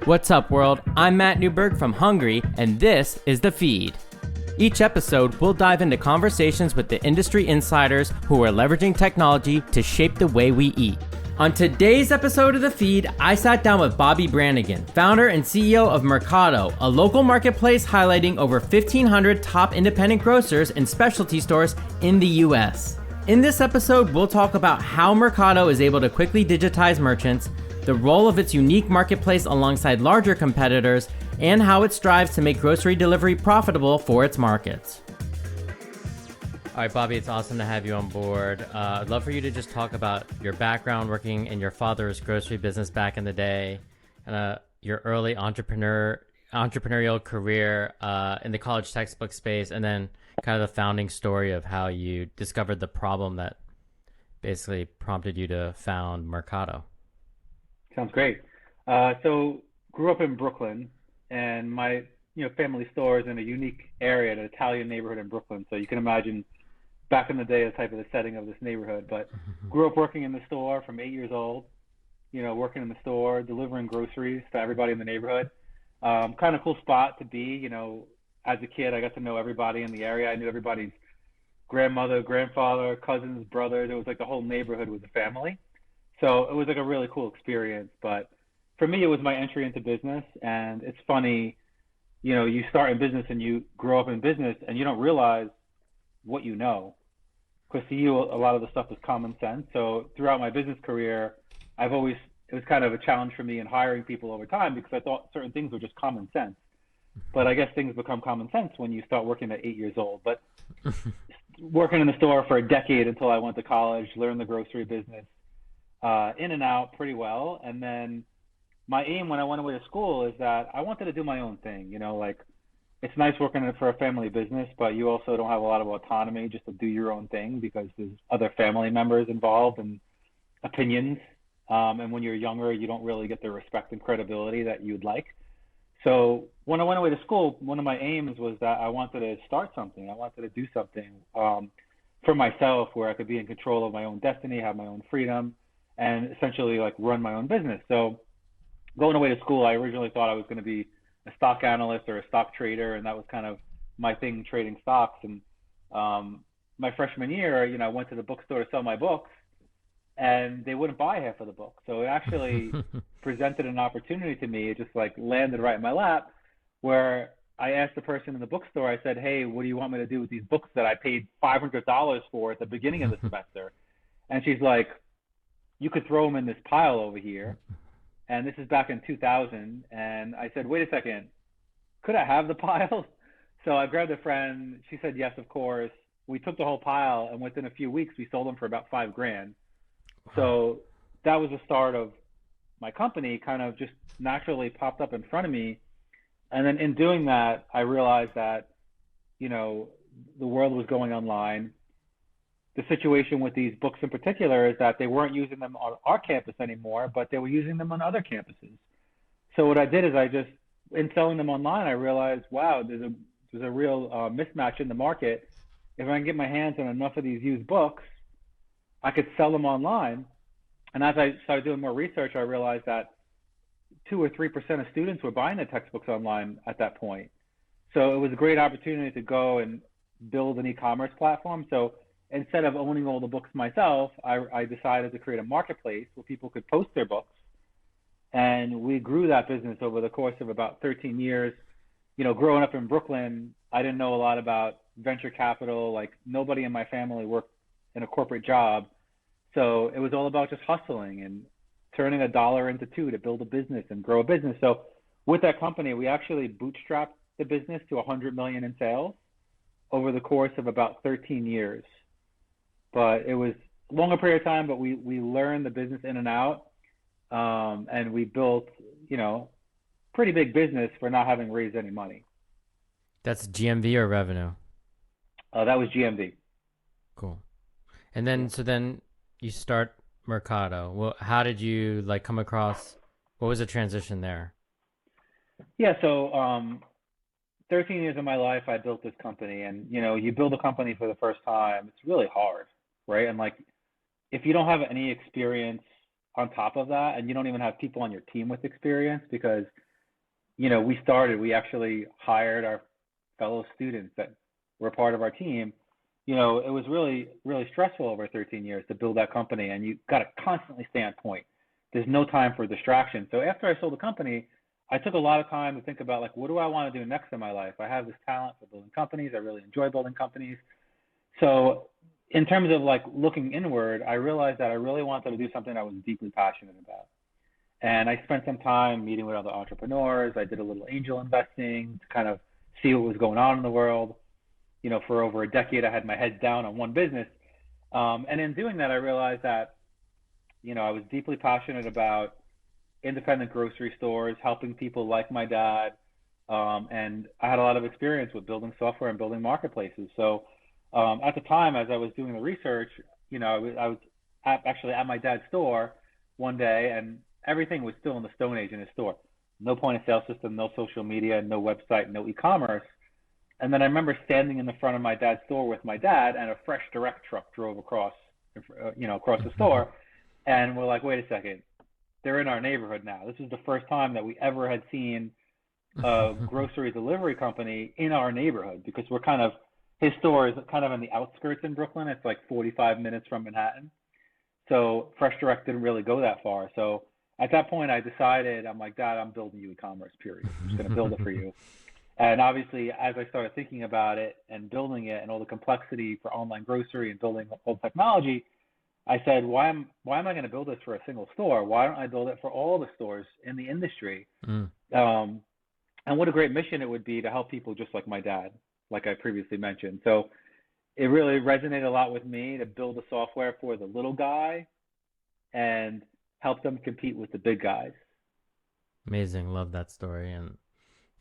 What's up, world? I'm Matt Newberg from Hungary, and this is The Feed. Each episode, we'll dive into conversations with the industry insiders who are leveraging technology to shape the way we eat. On today's episode of The Feed, I sat down with Bobby Brannigan, founder and CEO of Mercato, a local marketplace highlighting over 1,500 top independent grocers and specialty stores in the US. In this episode, we'll talk about how Mercato is able to quickly digitize merchants, the role of its unique marketplace alongside larger competitors, and how it strives to make grocery delivery profitable for its markets. All right, Bobby, it's awesome to have you on board. I'd love for you to just talk about your background working in your father's grocery business back in the day, and your early entrepreneurial career in the college textbook space, and then kind of the founding story of how you discovered the problem that basically prompted you to found Mercato. Sounds great. So grew up in Brooklyn, and my family store is in a unique area, an Italian neighborhood in Brooklyn. So you can imagine back in the day the type of the setting of this neighborhood. But grew up working in the store from 8 years old, working in the store, delivering groceries to everybody in the neighborhood. Kind of cool spot to be. As a kid, I got to know everybody in the area. I knew everybody's grandmother, grandfather, cousins, brothers. It was like the whole neighborhood was a family. So it was like a really cool experience. But for me, it was my entry into business. And it's funny, you start in business and you grow up in business and you don't realize what you know. Because to you, a lot of the stuff is common sense. So throughout my business career, it was kind of a challenge for me in hiring people over time because I thought certain things were just common sense. But I guess things become common sense when you start working at 8 years old. But working in the store for a decade until I went to college, learned the grocery business, in and out pretty well. And then my aim when I went away to school is that I wanted to do my own thing. It's nice working for a family business, but you also don't have a lot of autonomy just to do your own thing because there's other family members involved and opinions. And when you're younger, you don't really get the respect and credibility that you'd like. So when I went away to school, one of my aims was that I wanted to start something. I wanted to do something for myself where I could be in control of my own destiny, have my own freedom, and essentially like run my own business. So going away to school, I originally thought I was going to be a stock analyst or a stock trader, and that was kind of my thing, trading stocks. And my freshman year, I went to the bookstore to sell my books, and they wouldn't buy half of the book. So it actually presented an opportunity to me. It just like landed right in my lap, where I asked the person in the bookstore, I said, hey, what do you want me to do with these books that I paid $500 for at the beginning of the semester? And she's like, you could throw them in this pile over here. And this is back in 2000. And I said, wait a second, could I have the pile? So I grabbed a friend. She said, yes, of course. We took the whole pile, and within a few weeks, we sold them for about $5,000. So that was the start of my company, kind of just naturally popped up in front of me. And then in doing that, I realized that, the world was going online. The situation with these books in particular is that they weren't using them on our campus anymore, but they were using them on other campuses. So what I did is in selling them online, I realized, wow, there's a real mismatch in the market. If I can get my hands on enough of these used books, I could sell them online. And as I started doing more research, I realized that 2 or 3% of students were buying the textbooks online at that point. So it was a great opportunity to go and build an e-commerce platform. So instead of owning all the books myself, I decided to create a marketplace where people could post their books. And we grew that business over the course of about 13 years. Growing up in Brooklyn, I didn't know a lot about venture capital. Like nobody in my family worked in a corporate job. So it was all about just hustling and turning a dollar into two to build a business and grow a business. So with that company, we actually bootstrapped the business to 100 million in sales over the course of about 13 years. But it was a longer period of time, but we learned the business in and out. And we built, pretty big business for not having raised any money. That's GMV or revenue? That was GMV. Cool. And then, so then you start Mercato. Well, how did you come across, what was the transition there? Yeah. So, 13 years of my life, I built this company, and, you build a company for the first time, it's really hard, right? And if you don't have any experience on top of that, and you don't even have people on your team with experience, because we actually hired our fellow students that were part of our team. It was really, really stressful over 13 years to build that company, and you got to constantly stay on point. There's no time for distraction. So after I sold the company, I took a lot of time to think about, like, what do I want to do next in my life? I have this talent for building companies. I really enjoy building companies. So in terms of like looking inward, I realized that I really wanted to do something I was deeply passionate about. And I spent some time meeting with other entrepreneurs. I did a little angel investing to kind of see what was going on in the world. For over a decade, I had my head down on one business. And in doing that, I realized that, I was deeply passionate about independent grocery stores, helping people like my dad. And I had a lot of experience with building software and building marketplaces. So at the time, as I was doing the research, I was actually at my dad's store one day, and everything was still in the Stone Age in his store. No point of sale system, no social media, no website, no e-commerce. And then I remember standing in the front of my dad's store with my dad, and a Fresh Direct truck drove across the store. And we're like, wait a second, they're in our neighborhood now. This is the first time that we ever had seen a grocery delivery company in our neighborhood, because his store is kind of on the outskirts in Brooklyn. It's like 45 minutes from Manhattan. So Fresh Direct didn't really go that far. So at that point, I decided, I'm like, Dad, I'm building you e-commerce, period. I'm just going to build it for you. And obviously, as I started thinking about it and building it and all the complexity for online grocery and building all the technology, I said, why am I going to build this for a single store? Why don't I build it for all the stores in the industry? And what a great mission it would be to help people just like my dad, like I previously mentioned. So it really resonated a lot with me to build a software for the little guy and help them compete with the big guys. Amazing. Love that story. And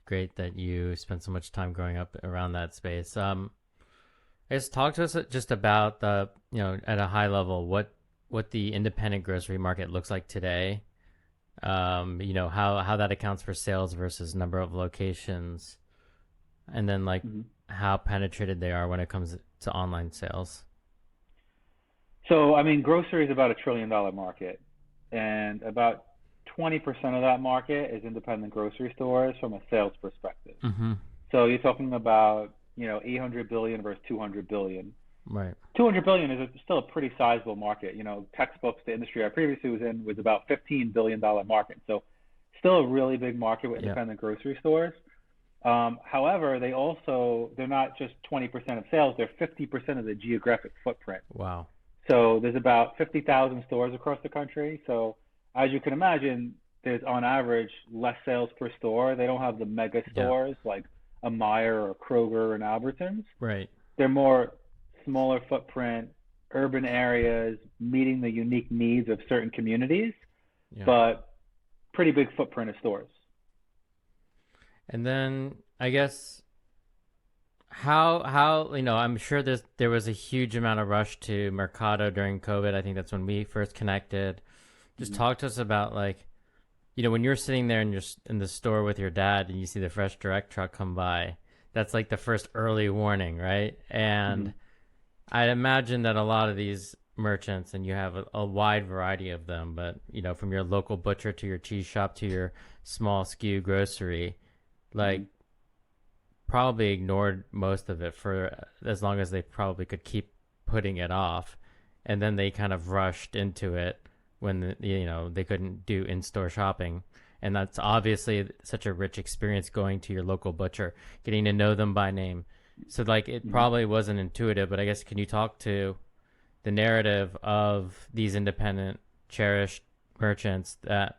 great that you spent so much time growing up around that space. I guess talk to us just about the, at a high level, what the independent grocery market looks like today. How that accounts for sales versus number of locations, and then how penetrated they are when it comes to online sales. So, I mean, grocery is about $1 trillion market, and about 20% of that market is independent grocery stores from a sales perspective. Mm-hmm. So you're talking about, 800 billion versus 200 billion. Right. 200 billion is still a pretty sizable market. Textbooks, the industry I previously was in, was about $15 billion market. So still a really big market with independent grocery stores. However, they're not just 20% of sales, they're 50% of the geographic footprint. Wow. So there's about 50,000 stores across the country. So as you can imagine, there's on average less sales per store. They don't have the mega stores like a Meijer or Kroger and Albertsons. Right. They're more smaller footprint, urban areas, meeting the unique needs of certain communities, but pretty big footprint of stores. And then I guess how I'm sure there was a huge amount of rush to Mercato during COVID. I think that's when we first connected. Just talk to us about when you're sitting there in the store with your dad and you see the Fresh Direct truck come by, that's like the first early warning, right? And I'd imagine that a lot of these merchants, and you have a wide variety of them, but from your local butcher to your cheese shop to your small SKU grocery, probably ignored most of it for as long as they probably could keep putting it off, and then they kind of rushed into it when they couldn't do in-store shopping. And that's obviously such a rich experience, going to your local butcher, getting to know them by name. So it probably wasn't intuitive, but I guess, can you talk to the narrative of these independent, cherished merchants that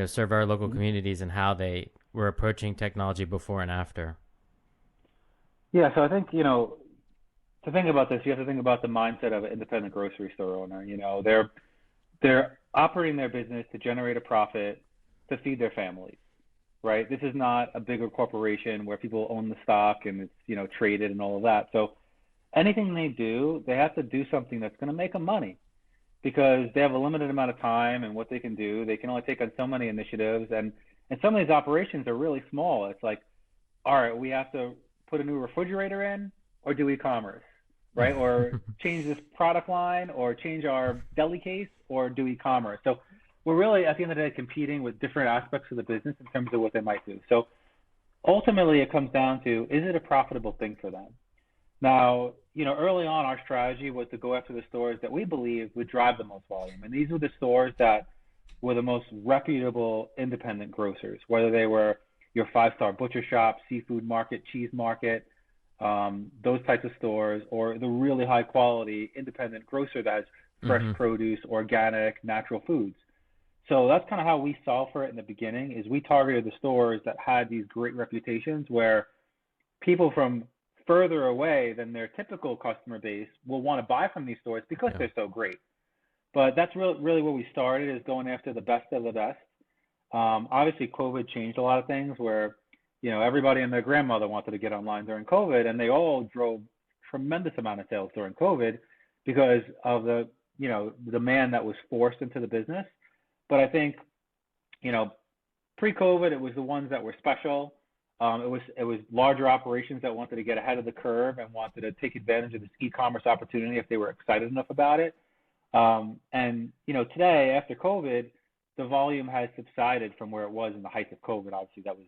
serve our local communities, and how they were approaching technology before and after? Yeah, so I think, to think about this, you have to think about the mindset of an independent grocery store owner. They're operating their business to generate a profit to feed their families, right? This is not a bigger corporation where people own the stock and it's, traded and all of that. So anything they do, they have to do something that's going to make them money, because they have a limited amount of time and what they can do. They can only take on so many initiatives, and some of these operations are really small. It's like, all right, we have to put a new refrigerator in, or do e-commerce, right? Or change this product line, or change our deli case, or do e-commerce. So we're really at the end of the day competing with different aspects of the business in terms of what they might do. So ultimately, it comes down to, is it a profitable thing for them? Now, early on, our strategy was to go after the stores that we believe would drive the most volume. And these were the stores that were the most reputable independent grocers, whether they were your five-star butcher shop, seafood market, cheese market, those types of stores, or the really high-quality independent grocer that has fresh produce, organic, natural foods. So that's kind of how we solved for it in the beginning, is we targeted the stores that had these great reputations where people from further away than their typical customer base will want to buy from these stores because they're so great. But that's really where we started, is going after the best of the best. Obviously, COVID changed a lot of things where, everybody and their grandmother wanted to get online during COVID, and they all drove tremendous amount of sales during COVID because of the, demand that was forced into the business. But I think, pre-COVID, it was the ones that were special. It was larger operations that wanted to get ahead of the curve and wanted to take advantage of this e-commerce opportunity if they were excited enough about it. And today, after COVID, the volume has subsided from where it was in the height of COVID. Obviously, that was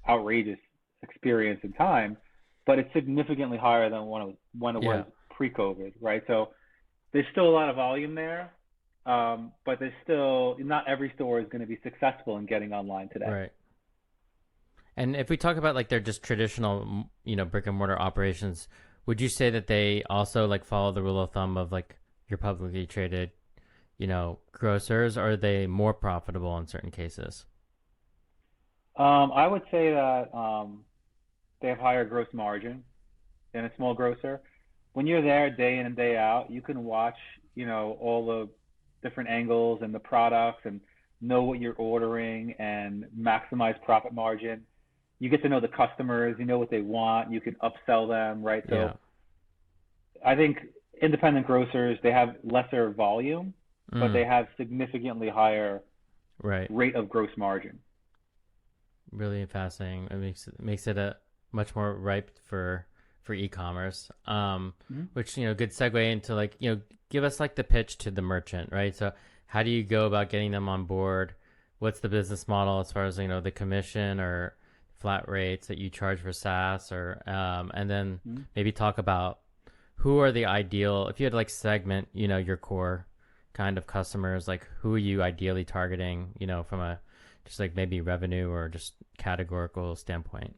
outrageous experience and time, but it's significantly higher than when it was pre-COVID, right? So there's still a lot of volume there. But there's still, not every store is going to be successful in getting online today. Right. And if we talk about like their just traditional, brick and mortar operations, would you say that they also like follow the rule of thumb of like your publicly traded, grocers, or are they more profitable in certain cases? I would say that they have higher gross margin than a small grocer. When you're there day in and day out, you can watch, all the different angles and the products and know what you're ordering and maximize profit margin. You get to know the customers, you know what they want, you can upsell them, right? So I think independent grocers, they have lesser volume, but they have significantly higher rate of gross margin. Really fascinating. It makes it a much more ripe for e-commerce, which, good segue into like, give us like the pitch to the merchant, right? So how do you go about getting them on board? What's the business model as far as, the commission or flat rates that you charge for SaaS, or, and then maybe talk about who are the ideal, if you had to like segment, your core kind of customers, like who are you ideally targeting, from a, just like maybe revenue or just categorical standpoint?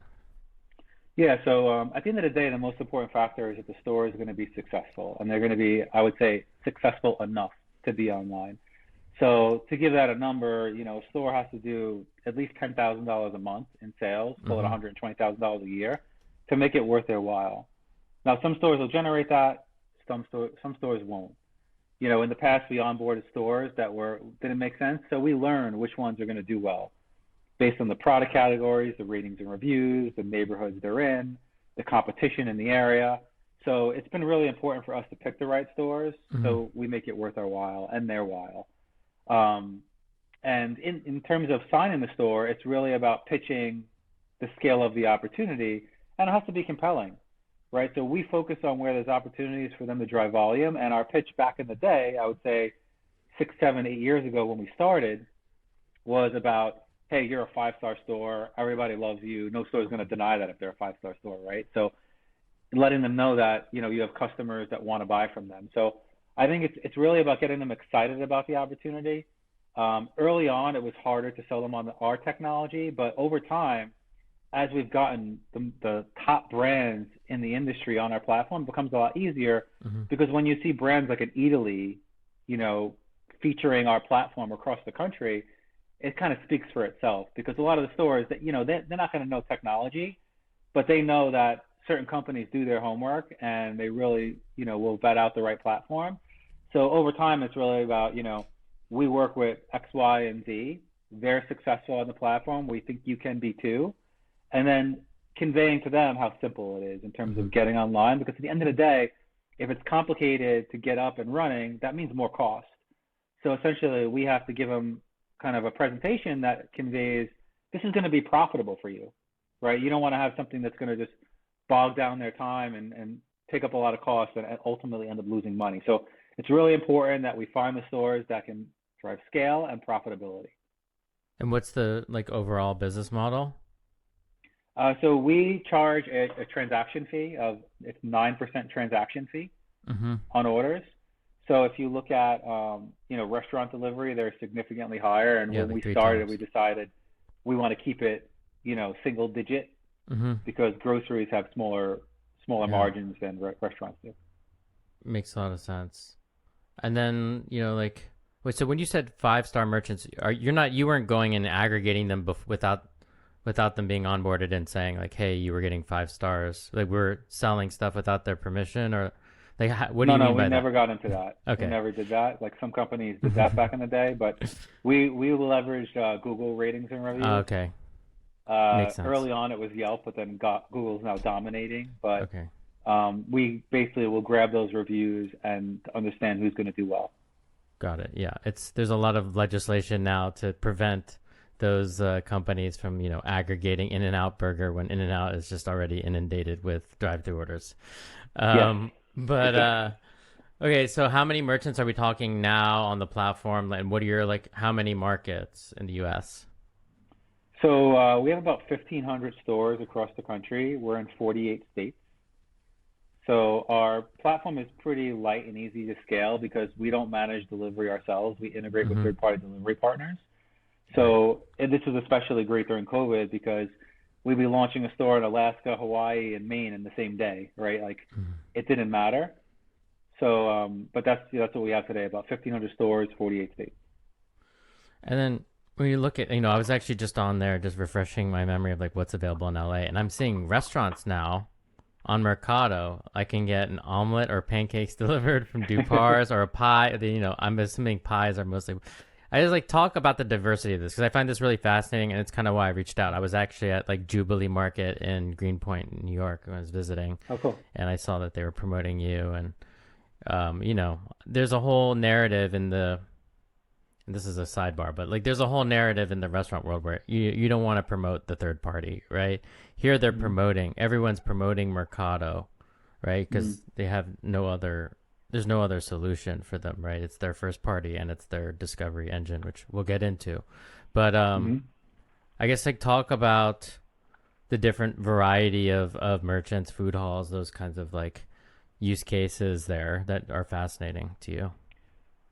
Yeah, so at the end of the day, the most important factor is that the store is going to be successful, and they're going to be, I would say, successful enough to be online. So to give that a number, a store has to do at least $10,000 a month in sales, call it $120,000 a year, to make it worth their while. Now, some stores will generate that, some stores won't. In the past, we onboarded stores that didn't make sense, so we learned which ones are going to do well, based on the product categories, the ratings and reviews, the neighborhoods they're in, the competition in the area. So it's been really important for us to pick the right stores so we make it worth our while and their while. And in terms of signing the store, it's really about pitching the scale of the opportunity, and it has to be compelling, right? So we focus on where there's opportunities for them to drive volume, and our pitch back in the day, I would say 6, 7, 8 years ago when we started, was about, hey, you're a 5-star store. Everybody loves you. No store is going to deny that if they're a 5-star store, right? So letting them know that, you have customers that want to buy from them. So I think it's really about getting them excited about the opportunity. Early on, it was harder to sell them on our technology, but over time, as we've gotten the top brands in the industry on our platform, it becomes a lot easier because when you see brands like an Italy, featuring our platform across the country, it kind of speaks for itself, because a lot of the stores that, they're not going to know technology, but they know that certain companies do their homework and they really, will vet out the right platform. So over time, it's really about, we work with X, Y, and Z. They're successful on the platform. We think you can be too. And then conveying to them how simple it is in terms of getting online, because at the end of the day, if it's complicated to get up and running, that means more cost. So essentially, we have to give them kind of a presentation that conveys, this is going to be profitable for you, right? You don't want to have something that's going to just bog down their time and take up a lot of costs and ultimately end up losing money. So it's really important that we find the stores that can drive scale and profitability. And what's the like overall business model? So we charge a transaction fee of it's 9% transaction fee Mm-hmm. on orders. So if you look at restaurant delivery, they're significantly higher. And Yeah, when like we three started, times. we decided we want to keep it single digit Mm-hmm. because groceries have smaller Yeah, margins than restaurants do. makes a lot of sense. And then, like, wait, so when you said 5-star merchants, you weren't going and aggregating them without them being onboarded and saying like, hey, you were getting 5 stars. Like we're selling stuff without their permission, or like, what do No, you no, mean we by that? never got into that. We Okay. never did that. Like some companies did that back in the day, but we leveraged Google ratings and reviews. Okay. Makes sense. Early on, it was Yelp, but then Google's now dominating. But Okay. we basically will grab those reviews and understand who's going to do well. Got it. Yeah. There's a lot of legislation now to prevent those companies from, aggregating In-N-Out Burger when In-N-Out is just already inundated with drive-through orders. Yes. But okay, so how many merchants are we talking now on the platform, and what are your how many markets in the US? So we have about 1,500 stores across the country. We're in 48 states. So our platform is pretty light and easy to scale because we don't manage delivery ourselves. We integrate with Mm-hmm. third-party delivery partners. Right. So, and this was especially great during COVID because we'd be launching a store in Alaska, Hawaii, and Maine in the same day, right? Like Mhm. it didn't matter. So, but that's what we have today, about 1,500 stores, 48 states. And then when you look at, I was actually just on there, just refreshing my memory of like what's available in LA, and I'm seeing restaurants now on Mercado. I can get an omelet or pancakes delivered from Dupar's or a pie. I'm assuming pies are mostly. I just talk about the diversity of this because I find this really fascinating, and it's kind of why I reached out. I was actually at Jubilee Market in Greenpoint, New York, when I was visiting, Oh, cool. and I saw that they were promoting you, and there's a whole narrative in the. And this is a sidebar, but there's a whole narrative in the restaurant world where you don't want to promote the third party, right? Here they're Mm-hmm. everyone's promoting Mercado, right? Because Mm-hmm. they have there's no other solution for them, right? It's their first party and it's their discovery engine, which we'll get into. But Mm-hmm. I guess talk about the different variety of merchants, food halls, those kinds of use cases there that are fascinating to you.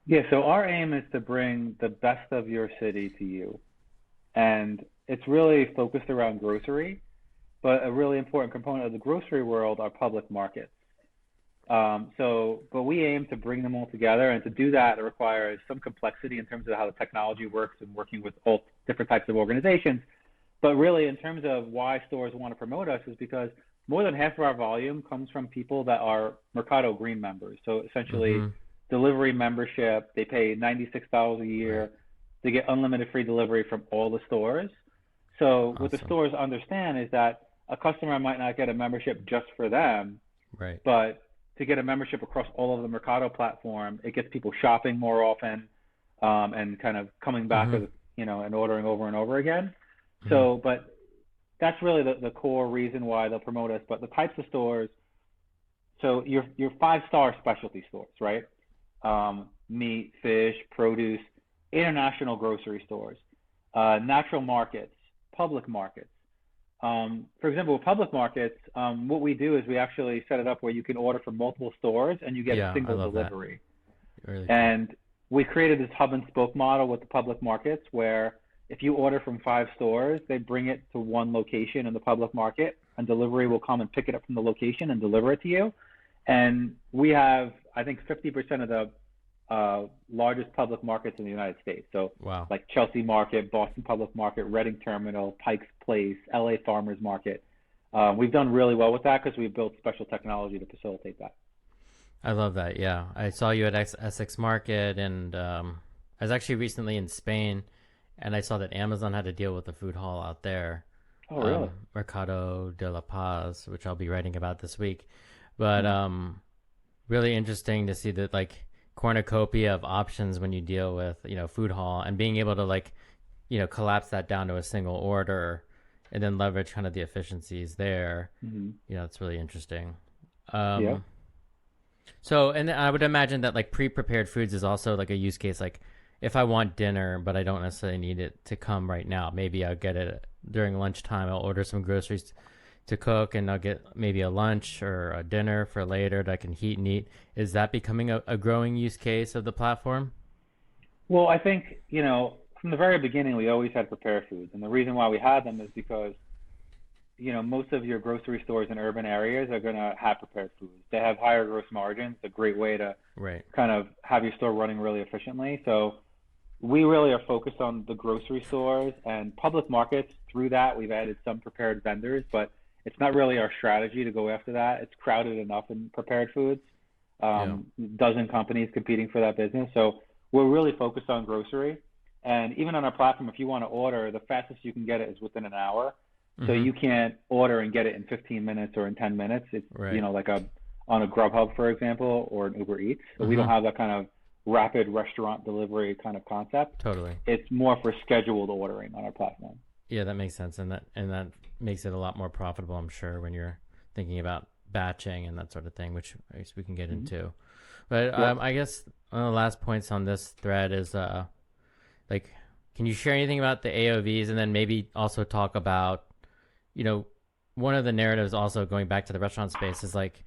Yeah, so our aim is to bring the best of your city to you. And it's really focused around grocery, but a really important component of the grocery world are public markets. But we aim to bring them all together, and to do that, it requires some complexity in terms of how the technology works and working with all different types of organizations. But really, in terms of why stores want to promote us, is because more than half of our volume comes from people that are Mercado Green members. So essentially, Mm-hmm. delivery membership, they pay $96 a Right. year. They get unlimited free delivery from all the stores. So what the Awesome. stores understand is that a customer might not get a membership just for them, Right. but to get a membership across all of the Mercado platform, it gets people shopping more often, and kind of coming back Mm-hmm. and ordering over and over again. Mm-hmm. So, but that's really the core reason why they'll promote us. But the types of stores, so your 5-star specialty stores, right? Meat, fish, produce, international grocery stores, natural markets, public markets. For example, with public markets, what we do is we actually set it up where you can order from multiple stores and you get a Yeah, I single love that. delivery. Really cool. And we created this hub and spoke model with the public markets where if you order from 5 stores, they bring it to one location in the public market, and delivery will come and pick it up from the location and deliver it to you. And we have, I think, 50% of the largest public markets in the United States. So Wow. like Chelsea Market, Boston Public Market, Reading Terminal, Pike's Place, LA Farmers Market. We've done really well with that because we've built special technology to facilitate that. I love that. Yeah. I saw you at Essex Market, and I was actually recently in Spain, and I saw that Amazon had a deal with the food hall out there, Oh, really? Mercado de la Paz, which I'll be writing about this week. But Mm-hmm. really interesting to see that cornucopia of options when you deal with food hall, and being able to collapse that down to a single order and then leverage kind of the efficiencies there. Mm-hmm. It's really interesting. Yeah. So, and I would imagine that pre-prepared foods is also a use case. if I want dinner, but I don't necessarily need it to come right now, maybe I'll get it during lunchtime. I'll order some groceries to cook, and I'll get maybe a lunch or a dinner for later that I can heat and eat. Is that becoming a growing use case of the platform? Well, I think, from the very beginning, we always had prepared foods. And the reason why we had them is because, most of your grocery stores in urban areas are going to have prepared foods. They have higher gross margins, a great way to Right. kind of have your store running really efficiently. So we really are focused on the grocery stores and public markets. Through that, we've added some prepared vendors, but it's not really our strategy to go after that. It's crowded enough in prepared foods. Yeah. Dozen companies competing for that business. So we're really focused on grocery. And even on our platform, if you want to order, the fastest you can get it is within an hour. So Mm-hmm. you can't order and get it in 15 minutes or in 10 minutes. It's, Right. like on a Grubhub, for example, or an Uber Eats. So we Mm-hmm. don't have that kind of rapid restaurant delivery kind of concept. Totally. It's more for scheduled ordering on our platform. Yeah, that makes sense, and that makes it a lot more profitable, I'm sure, when you're thinking about batching and that sort of thing, which I guess we can get into. But Yep. I guess one of the last points on this thread is like, can you share anything about the AOVs, and then maybe also talk about, one of the narratives also going back to the restaurant space is like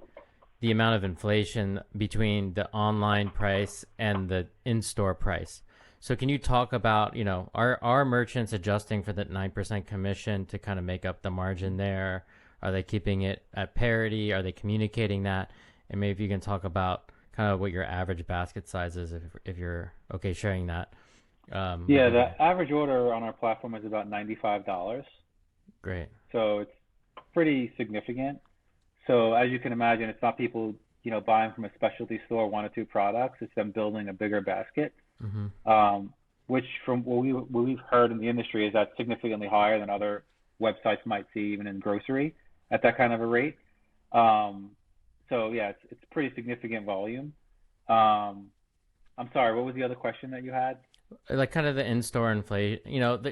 the amount of inflation between the online price and the in-store price. So can you talk about, are merchants adjusting for that 9% commission to kind of make up the margin there? Are they keeping it at parity? Are they communicating that? And maybe you can talk about kind of what your average basket size is, if you're okay sharing that. Yeah, the average order on our platform is about $95. Great. So it's pretty significant. So as you can imagine, it's not people, buying from a specialty store, one or two products. It's them building a bigger basket, Mm-hmm. which from what we've heard in the industry is that significantly higher than other websites might see, even in grocery, at that kind of a rate. So yeah, it's pretty significant volume. I'm sorry, what was the other question that you had? Like kind of the in-store inflation,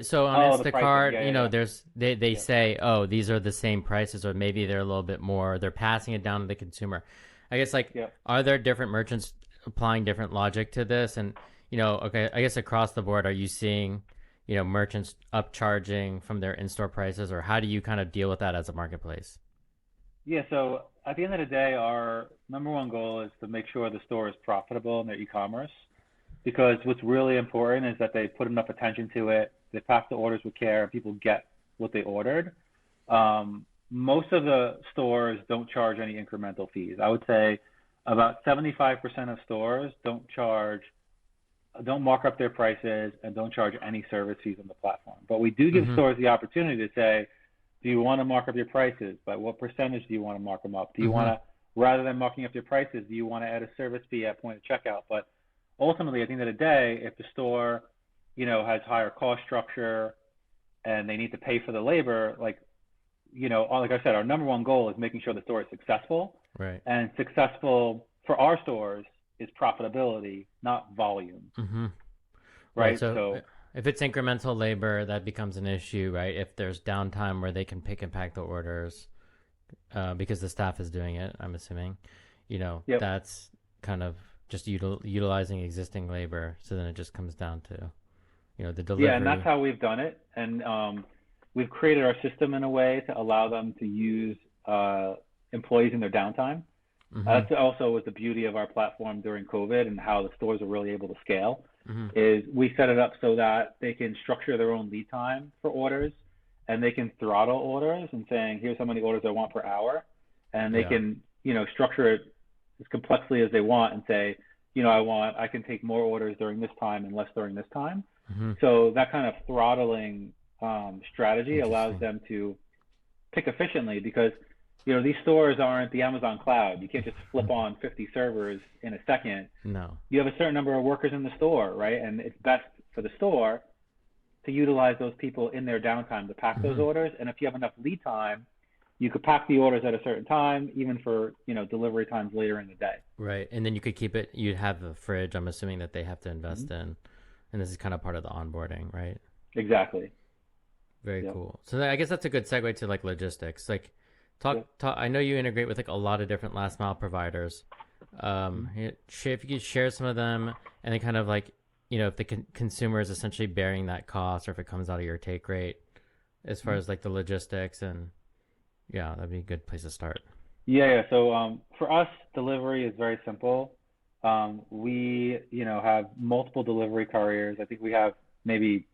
so on Oh, the pricing. Instacart, Yeah, yeah, there's they yeah. say, oh, these are the same prices, or maybe they're a little bit more. They're passing it down to the consumer. I guess, like, Yeah. are there different merchants applying different logic to this? And, okay, I guess across the board, are you seeing, merchants upcharging from their in-store prices, or how do you kind of deal with that as a marketplace? Yeah, so at the end of the day, our number one goal is to make sure the store is profitable in their e-commerce, because what's really important is that they put enough attention to it, they pack the orders with care, and people get what they ordered. Most of the stores don't charge any incremental fees. I would say about 75% of stores don't mark up their prices and don't charge any service fees on the platform. But we do give Mm-hmm. stores the opportunity to say, do you want to mark up your prices? By what percentage do you want to mark them up? Do you Mm-hmm. want to, rather than marking up your prices, do you want to add a service fee at point of checkout? But ultimately, at the end of the day, if the store, has higher cost structure and they need to pay for the labor, like I said, our number one goal is making sure the store is successful, Right. and successful for our stores is profitability, not volume, Mm-hmm. Right. right? So So if it's incremental labor, that becomes an issue, right? If there's downtime where they can pick and pack the orders, because the staff is doing it, I'm assuming, yep. that's kind of just utilizing existing labor. So then it just comes down to, the Yeah, and that's delivery. how we've done it. And we've created our system in a way to allow them to use employees in their downtime. Mm-hmm. That's also was the beauty of our platform during COVID, and how the stores are really able to scale, Mm-hmm. is we set it up so that they can structure their own lead time for orders, and they can throttle orders and saying, here's how many orders I want per hour. And they Yeah. can, structure it as complexly as they want and say, I can take more orders during this time and less during this time. Mm-hmm. So that kind of throttling strategy allows Interesting. them to pick efficiently, because these stores aren't the Amazon cloud. You can't just flip on 50 servers in a second. No. You have a certain number of workers in the store, right? And it's best for the store to utilize those people in their downtime to pack those Mm-hmm. orders. And if you have enough lead time, you could pack the orders at a certain time, even for delivery times later in the day. Right. And then you could keep it. You'd have a fridge. I'm assuming that they have to invest Mm-hmm. in, and this is kind of part of the onboarding, right? Exactly. Very Yep. cool. So I guess that's a good segue to like logistics. Like, Yep. talk. I know you integrate with like a lot of different last mile providers. Mm-hmm. If you could share some of them, and then kind of like if the consumer is essentially bearing that cost, or if it comes out of your take rate, as far as like the logistics, and yeah, that'd be a good place to start. Yeah. So for us, delivery is very simple. We, have multiple delivery couriers. I think we have maybe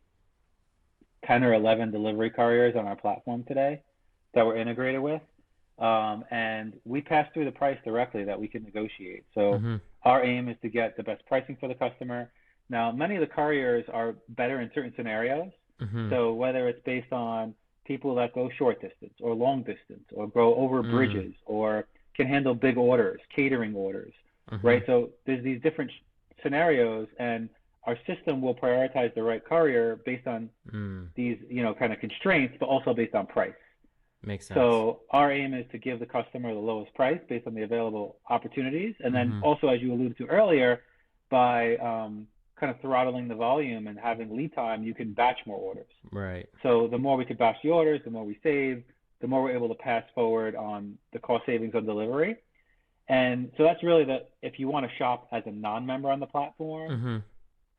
10 or 11 delivery couriers on our platform today that we're integrated with. And we pass through the price directly that we can negotiate. So Mm-hmm. our aim is to get the best pricing for the customer. Now, many of the couriers are better in certain scenarios. Mm-hmm. So whether it's based on people that go short distance or long distance or go over Mm. bridges or can handle big orders, catering orders, Mm-hmm. right? So there's these different scenarios, and our system will prioritize the right courier based on Mm. these, kind of constraints, but also based on price. Makes sense. So our aim is to give the customer the lowest price based on the available opportunities. And then Mm-hmm. also, as you alluded to earlier, by kind of throttling the volume and having lead time, you can batch more orders. Right. So the more we could batch the orders, the more we save, the more we're able to pass forward on the cost savings on delivery. And so that's really if you want to shop as a non-member on the platform, Mm-hmm.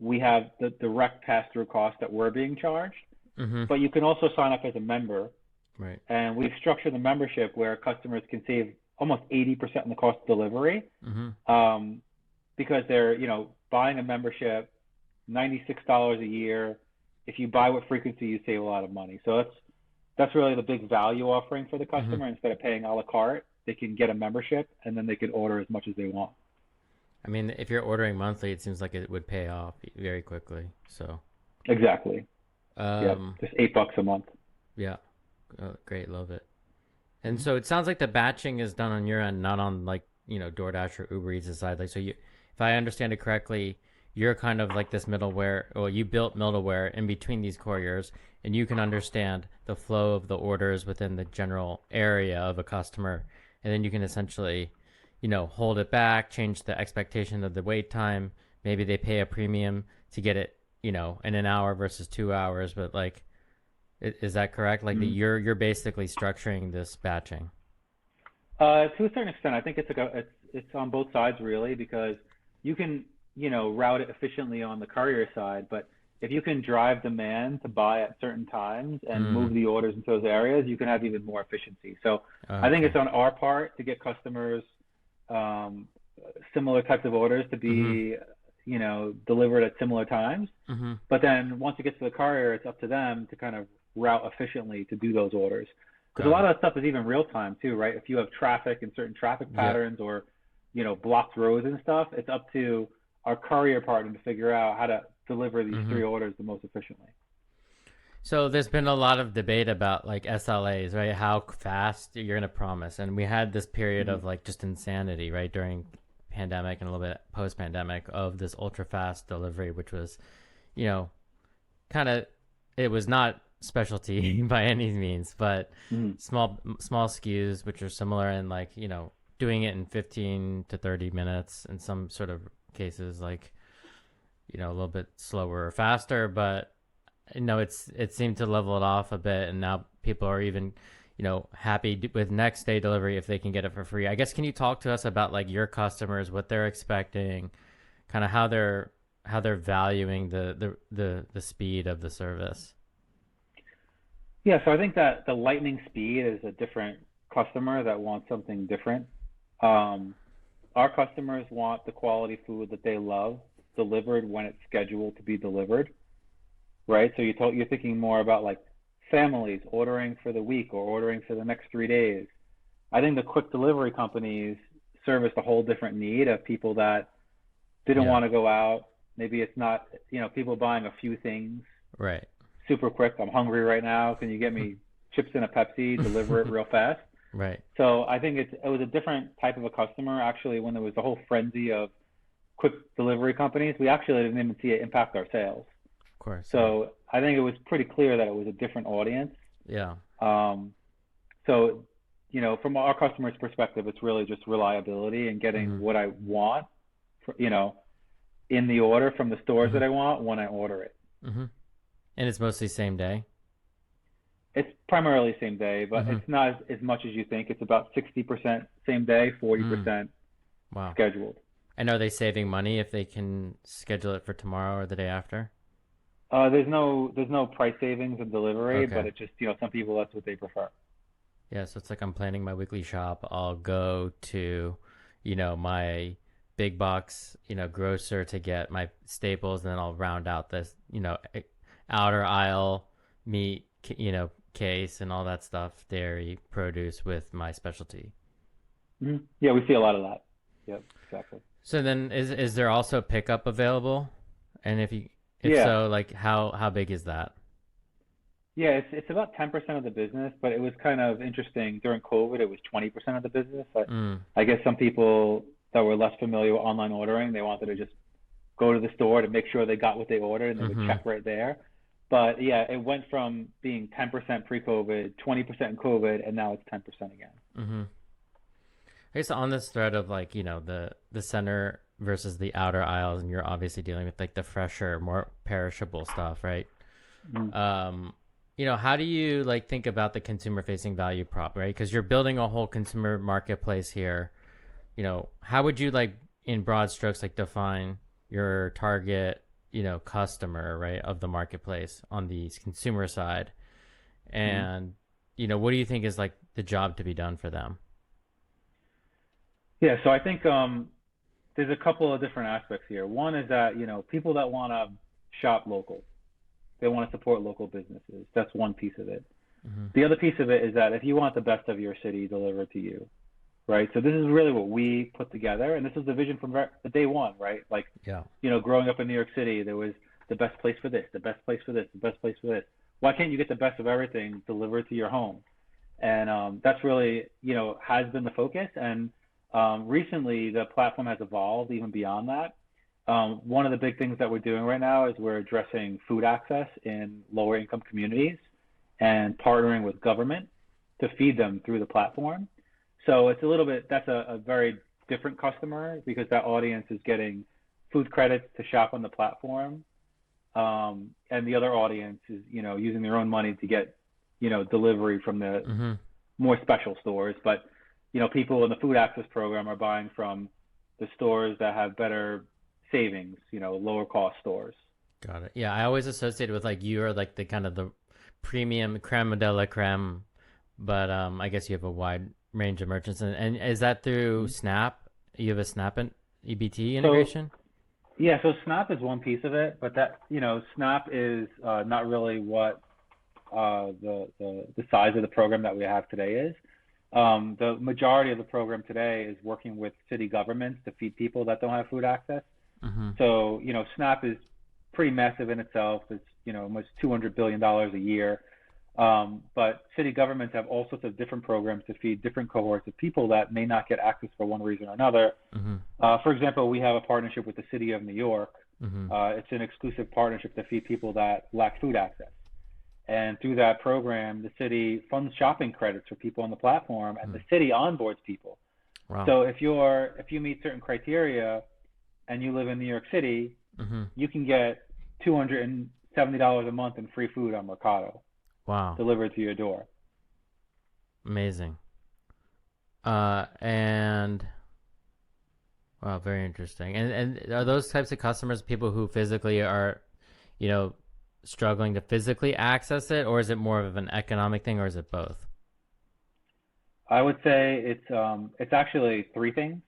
we have the direct pass-through cost that we're being charged. Mm-hmm. But you can also sign up as a member, Right. and we've structured the membership where customers can save almost 80% in the cost of delivery, Mm-hmm. because they're, buying a membership, $96 a year. If you buy with frequency, you save a lot of money. So that's really the big value offering for the Mm-hmm. customer. Instead of paying a la carte, they can get a membership, and then they can order as much as they want. I mean, if you're ordering monthly, it seems like it would pay off very quickly. So, Exactly. Yep. um, Just $8 a month. yeah, great, love it. And so it sounds like the batching is done on your end, not on like DoorDash or Uber Eats side. Like, so if I understand it correctly, you're kind of like this middleware, or you built middleware in between these couriers, and you can understand the flow of the orders within the general area of a customer, and then you can essentially, hold it back, change the expectation of the wait time. Maybe they pay a premium to get it, in an hour versus 2 hours, but like, is that correct? Like Mhm. you're basically structuring this batching. To a certain extent, I think it's on both sides really, because you can, route it efficiently on the courier side, but if you can drive demand to buy at certain times and Mm. move the orders into those areas, you can have even more efficiency. So I think Okay. it's on our part to get customers um, similar types of orders to Mhm. be, delivered at similar times. Mhm. But then once it gets to the courier, it's up to them to kind of route efficiently to do those orders. Because a Got lot it. of that stuff is even real time too, right? If you have traffic and certain traffic Yeah. patterns or, blocked roads and stuff, it's up to our courier partner to figure out how to deliver these three Mhm. orders the most efficiently. So there's been a lot of debate about like SLAs, right? How fast you're gonna promise, and we had this period Hmm. of like just insanity, right, during pandemic and a little bit post pandemic of this ultra fast delivery, which was, you know, kind of, it was not specialty by any means, but Hmm. small SKUs which are similar, and like doing it in 15 to 30 minutes in some sort of cases, like a little bit slower or faster, but it seemed to level it off a bit, and now people are even happy with next day delivery if they can get it for free. I guess, can you talk to us about like your customers, what they're expecting, kind of how they're valuing the speed of the service? Yeah, so I think that the lightning speed is a different customer that wants something different. Um, our customers want the quality food that they love delivered when it's scheduled to be delivered, right? So you're thinking more about like families ordering for the week or ordering for the next 3 days. I think the quick delivery companies service a whole different need of people that didn't Yeah. want to go out. Maybe it's not, people buying a few things Right. super quick. I'm hungry right now. Can you get me chips and a Pepsi? Deliver it real fast. Right. So I think it was a different type of a customer actually when there was the whole frenzy of quick delivery companies. We actually didn't even see it impact our sales. Of course. Yeah. So I think it was pretty clear that it was a different audience. Yeah. Um, so, from our customer's perspective, it's really just reliability and getting Mhm. what I want, for, in the order from the stores that Mhm. I want when I order it. Mhm. And it's mostly same day. It's primarily same day, but Mhm. it's not as much as you think. It's about 60% same day, Mm. 40% Wow. scheduled. And are they saving money if they can schedule it for tomorrow or the day after? There's no price savings in delivery, but Okay. it just, some people, that's what they prefer. Yeah, so it's like I'm planning my weekly shop. I'll go to, my big box, grocer to get my staples, and then I'll round out this, outer aisle meat, case and all that stuff, dairy, produce with my specialty. Yeah, we see a lot of that. Yep, exactly. So then is there also pickup available? And if Yeah, so, like how big is that? yeah, it's about 10% of the business, but it was kind of interesting during COVID. It was 20% of the business. Mm, I guess some people that were less familiar with online ordering, they wanted to just go to the store to make sure they got what they ordered, and they would mm-hmm, check right there. But yeah, it went from being 10% pre-COVID, 20% in COVID, and now it's 10% again. mm-hmm. I guess on this thread of like, the center versus the outer aisles, and you're obviously dealing with like the fresher, more perishable stuff, right? Mm. Um, how do you like think about the consumer facing value prop, right? Because you're building a whole consumer marketplace here. How would you like in broad strokes like define your target, customer, right, of the marketplace on the consumer side? Mhm. And, what do you think is like the job to be done for them? Yeah, so I think there's a couple of different aspects here. One is that, people that want to shop local, they want to support local businesses. That's one piece of it. Mm-hmm. The other piece of it is that if you want the best of your city delivered to you, right? So this is really what we put together, and this was the vision from the day one, right? Like, Yeah. growing up in New York City, there was the best place for this, the best place for this, the best place for this. Why can't you get the best of everything delivered to your home? And that's really, has been the focus. And recently, the platform has evolved even beyond that. One of the big things that we're doing right now is we're addressing food access in lower income communities and partnering with government to feed them through the platform. So it's a little bit, that's a very different customer because that audience is getting food credits to shop on the platform. And the other audience is, using their own money to get, delivery from the Mm-hmm. more special stores. But, people in the food access program are buying from the stores that have better savings, lower cost stores. Got it. Yeah, I always associated with like you are like the kind of the premium creme de la creme, but I guess you have a wide range of merchants. And is that through Snap? You have a Snap and EBT So integration? yeah, so Snap is one piece of it, but that, Snap is not really what the size of the program that we have today is. The majority of the program today is working with city governments to feed people that don't have food access. Mm-hmm. So, SNAP is pretty massive in itself. It's, almost $200 billion a year. But city governments have all sorts of different programs to feed different cohorts of people that may not get access for one reason or another. Mm-hmm. For example, we have a partnership with the city of New York. Mm-hmm. It's an exclusive partnership to feed people that lack food access. And through that program, the city funds shopping credits for people on the platform, and the city onboards people. Wow. So if you meet certain criteria and you live in New York City, Mm-hmm. you can get $270 a month in free food on Mercato Wow. delivered to your door. Amazing. And wow, very interesting. And are those types of customers people who physically are, you know, struggling to physically access it, or is it more of an economic thing, or is it both? I would say it's actually three things.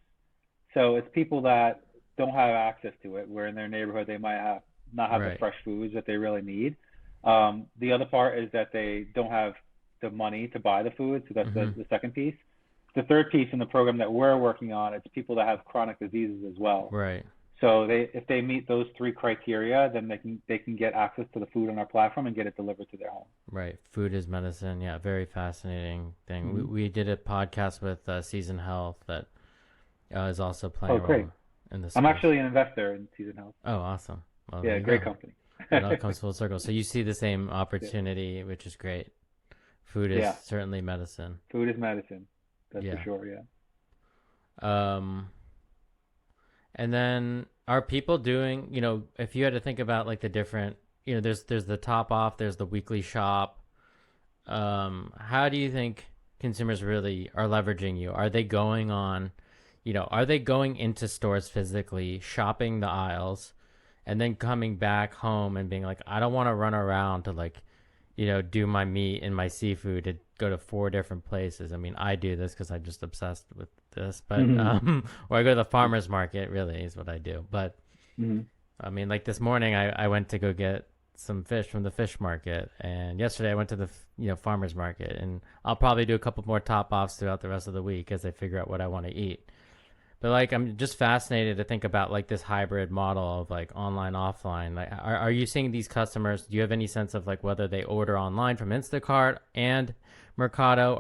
So it's people that don't have access to it, where in their neighborhood they might not have the Right. fresh foods that they really need. The other part is that they don't have the money to buy the food, so that's Mm-hmm. the second piece. The third piece in the program that we're working on, it's people that have chronic diseases as well. Right. So if they meet those three criteria, then they can get access to the food on our platform and get it delivered to their home. Right. Food is medicine. Yeah. Very fascinating thing. We, Hmm. we did a podcast with Season Health that is also playing Oh, a great. role in this I'm space. actually an investor in Season Health. Oh, awesome. Well, there Yeah, you great go. company. It all comes full circle. So you see the same Yeah. opportunity, which is great. Food is Yeah, certainly medicine. food is medicine. That's for Yeah. sure. Yeah. Um, and then are people doing, if you had to think about like the different, there's the top off, there's the weekly shop. How do you think consumers really are leveraging you? Are they going on, are they going into stores physically, shopping the aisles, and then coming back home and being like, I don't want to run around to like, do my meat and my seafood to go to 4 different places. I mean, I do this because I'm just obsessed with this, but or I go to the farmer's market, really is what I do. But I mean, like this morning, I went to go get some fish from the fish market, and yesterday I went to the farmer's market, and I'll probably do a couple more top offs throughout the rest of the week as I figure out what I want to eat. But like, I'm just fascinated to think about like this hybrid model of like online, offline. Like, are you seeing these customers? Do you have any sense of like whether they order online from Instacart and Mercado?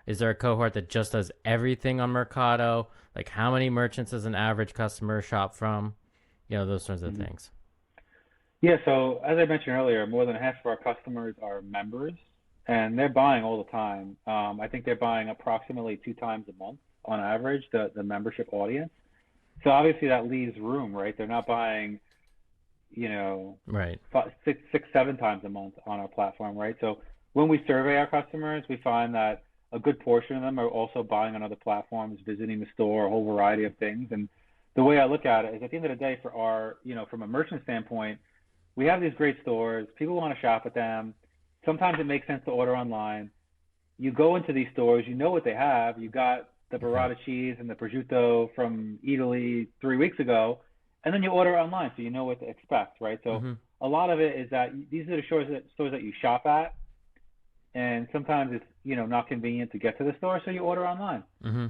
Is there a cohort that just does everything on Mercado? Like, how many merchants does an average customer shop from? Those sorts of things. Yeah, so as I mentioned earlier, more than half of our customers are members, and they're buying all the time. I think they're buying approximately 2 times a month on average, the membership audience. So obviously that leaves room, right? They're not buying, Right. 6, 7 times a month on our platform, right? So when we survey our customers, we find that a good portion of them are also buying on other platforms, visiting the store, a whole variety of things. And the way I look at it is, at the end of the day, for our, from a merchant standpoint, we have these great stores. People want to shop at them. Sometimes it makes sense to order online. You go into these stores, you know what they have. You got the burrata cheese and the prosciutto from Italy 3 weeks ago, and then you order online, so you know what to expect, right? So a lot of it is that these are the stores that you shop at, and sometimes it's not convenient to get to the store, so you order online.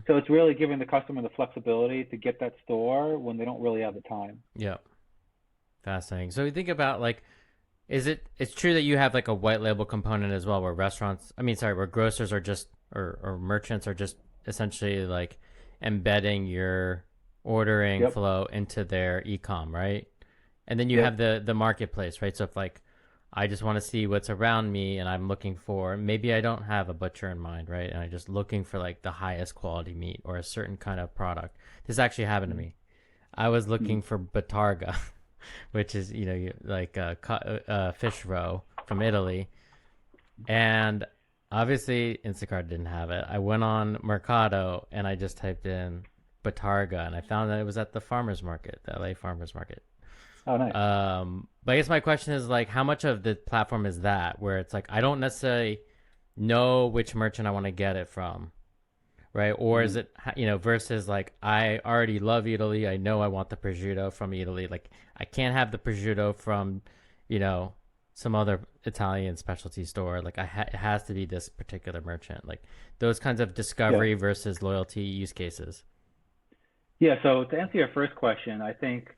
So it's really giving the customer the flexibility to get that store when they don't really have the time. Yeah. Fascinating. So you think about like, it's true that you have like a white label component as well, where where grocers are just, or merchants are just essentially like embedding your ordering flow into their e-com, right? And then you have the marketplace, right? So if like, I just want to see what's around me and I'm looking for, maybe I don't have a butcher in mind, right? And I'm just looking for like the highest quality meat or a certain kind of product. This actually happened to me. I was looking for Batarga, which is, like a fish roe from Italy. And obviously Instacart didn't have it. I went on Mercado and I just typed in Batarga and I found that it was at the farmer's market, the LA farmer's market. Oh, nice. But I guess my question is like, how much of the platform is that, where it's like, I don't necessarily know which merchant I want to get it from, right? Or is it, versus like, I already love Italy. I know I want the prosciutto from Italy. Like, I can't have the prosciutto from, some other Italian specialty store. Like, it has to be this particular merchant. Like, those kinds of discovery versus loyalty use cases. Yeah, so to answer your first question, I think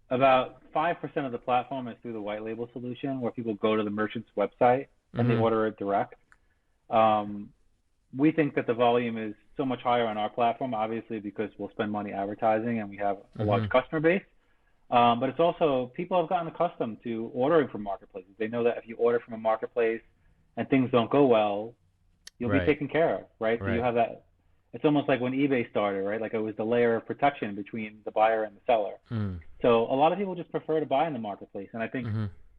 about 5% of the platform is through the white label solution, where people go to the merchant's website and they order it direct. We think that the volume is so much higher on our platform, obviously, because we'll spend money advertising and we have a large customer base. But it's also, people have gotten accustomed to ordering from marketplaces. They know that if you order from a marketplace and things don't go well, you'll be taken care of, right? So you have that. It's almost like when eBay started, right? Like, it was the layer of protection between the buyer and the seller. So a lot of people just prefer to buy in the marketplace. And I think,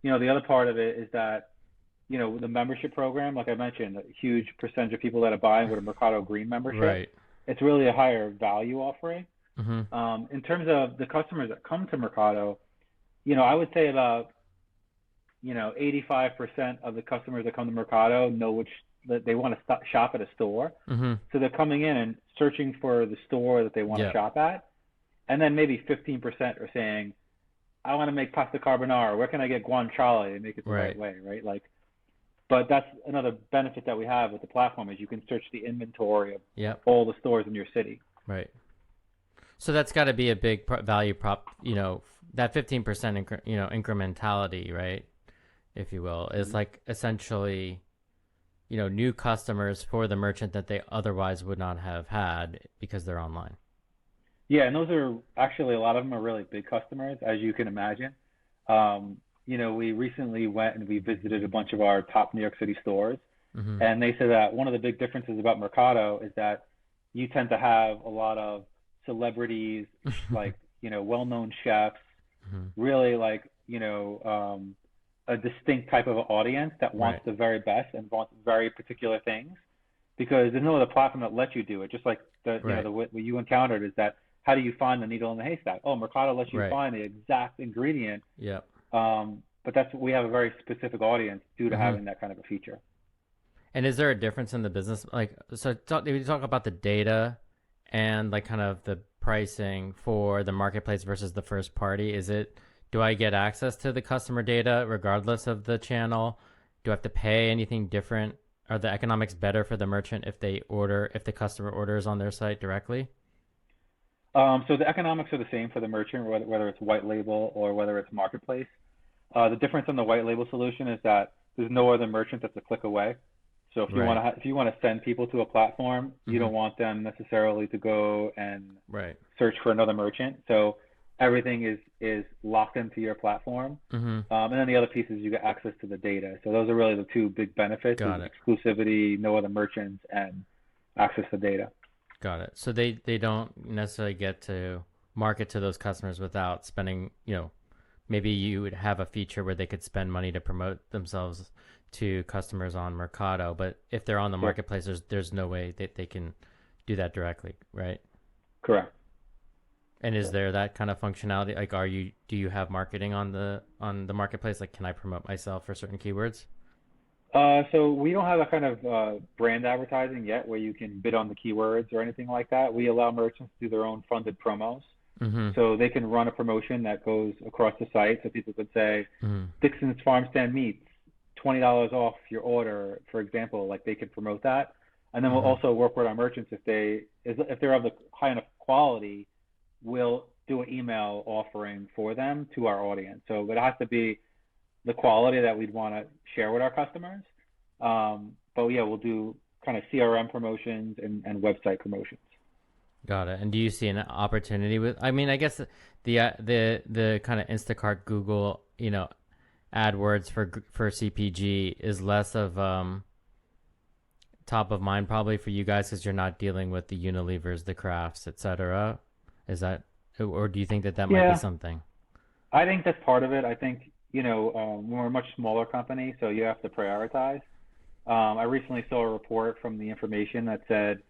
the other part of it is that, the membership program, like I mentioned, a huge percentage of people that are buying with a Mercado Green membership, it's really a higher value offering. In terms of the customers that come to Mercado, I would say about, 85% of the customers that come to Mercado know that they want to shop at a store. So they're coming in and searching for the store that they want to shop at. And then maybe 15% are saying, I want to make pasta carbonara. Where can I get guanciale and make it the right way, right? Like, but that's another benefit that we have with the platform, is you can search the inventory of all the stores in your city. Right. So that's got to be a big value prop, that 15%, incrementality, right? If you will, is like essentially, new customers for the merchant that they otherwise would not have had because they're online. Yeah, and those are actually, a lot of them are really big customers, as you can imagine. We recently went and we visited a bunch of our top New York City stores, and they said that one of the big differences about Mercado is that you tend to have a lot of celebrities, like, well-known chefs, really like, a distinct type of audience that wants the very best and wants very particular things, because there's no other platform that lets you do it. Just like what you encountered is that how do you find the needle in the haystack? Oh, Mercado lets you Right. find the exact ingredient. Yep. But we have a very specific audience due to Mm-hmm. having that kind of a feature. And is there a difference in the business? Like, so if you talk about the data and like kind of the pricing for the marketplace versus the first party, do I get access to the customer data regardless of the channel? Do I have to pay anything different? Are the economics better for the merchant if the customer orders on their site directly? So the economics are the same for the merchant, whether it's white label or whether it's marketplace. The difference in the white label solution is that there's no other merchant that's a click away. So Right. if you want to send people to a platform, you Mm-hmm. don't want them necessarily to go and Right. search for another merchant. So everything is locked into your platform. Mm-hmm. And then the other piece is you get access to the data. So those are really the two big benefits: is Got it. exclusivity, no other merchants, and access to data. Got it. So they don't necessarily get to market to those customers without spending, maybe you would have a feature where they could spend money to promote themselves to customers on Mercado, but if they're on the Yep, marketplace, there's no way that they can do that directly, right? correct. And is there that kind of functionality? Like, do you have marketing on the marketplace? Like, can I promote myself for certain keywords? So we don't have that kind of brand advertising yet where you can bid on the keywords or anything like that. We allow merchants to do their own funded promos. Mm-hmm. So they can run a promotion that goes across the site. So people could say, Mm-hmm. Dixon's Farm Stand Meats, $20 off your order, for example. Like they could promote that. And then we'll Mm-hmm. also work with our merchants if they're of the high enough quality, we'll do an email offering for them to our audience. So it has to be the quality that we'd want to share with our customers. But yeah, we'll do kind of CRM promotions and website promotions. Got it. And do you see an opportunity with? I mean, I guess the kind of Instacart, Google, AdWords for CPG is less of top of mind probably for you guys because you're not dealing with the Unilevers, the Crafts, etc. Is that, or do you think that might be Yeah, something? I think that's part of it. I think, we're a much smaller company, so you have to prioritize. I recently saw a report from the information that said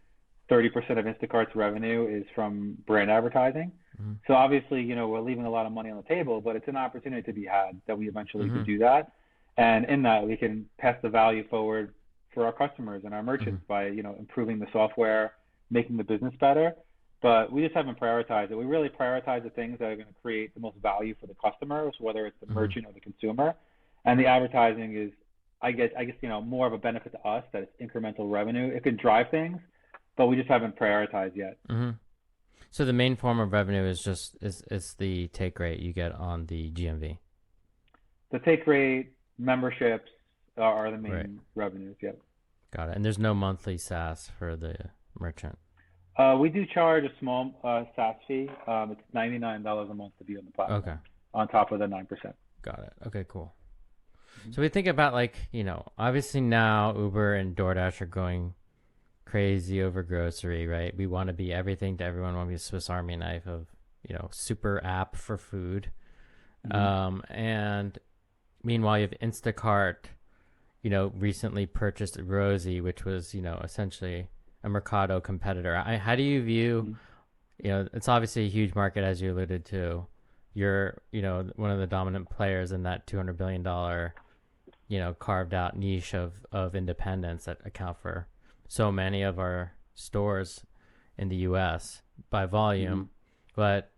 30% of Instacart's revenue is from brand advertising. Mm-hmm. So obviously, we're leaving a lot of money on the table, but it's an opportunity to be had that we eventually Mm-hmm. could do that. And in that, we can pass the value forward for our customers and our Mm-hmm. merchants by, improving the software, making the business better. But we just haven't prioritized it. We really prioritize the things that are going to create the most value for the customers, whether it's the Mm-hmm. merchant or the consumer. And the advertising is, I guess, more of a benefit to us that it's incremental revenue. It can drive things, but we just haven't prioritized yet. Mm-hmm. So the main form of revenue is just is the take rate you get on the GMV. The take rate, memberships are the Right. main revenues. Yep. Got it. And there's no monthly SaaS for the merchant. We do charge a small SaaS fee. It's $99 a month to be on the Okay. platform, on top of the 9%. Got it. Okay, cool. Mm-hmm. So we think about like, obviously now Uber and DoorDash are going crazy over grocery, right? We want to be everything to everyone. We want to be a Swiss Army knife of, super app for food. Mm-hmm. And meanwhile, you have Instacart, recently purchased Rosie, which was, essentially a Mercado competitor. How do you view, Mm-hmm. it's obviously a huge market, as you alluded to. You're, one of the dominant players in that $200 billion, carved out niche of independents that account for so many of our stores in the US by Mm-hmm. volume. But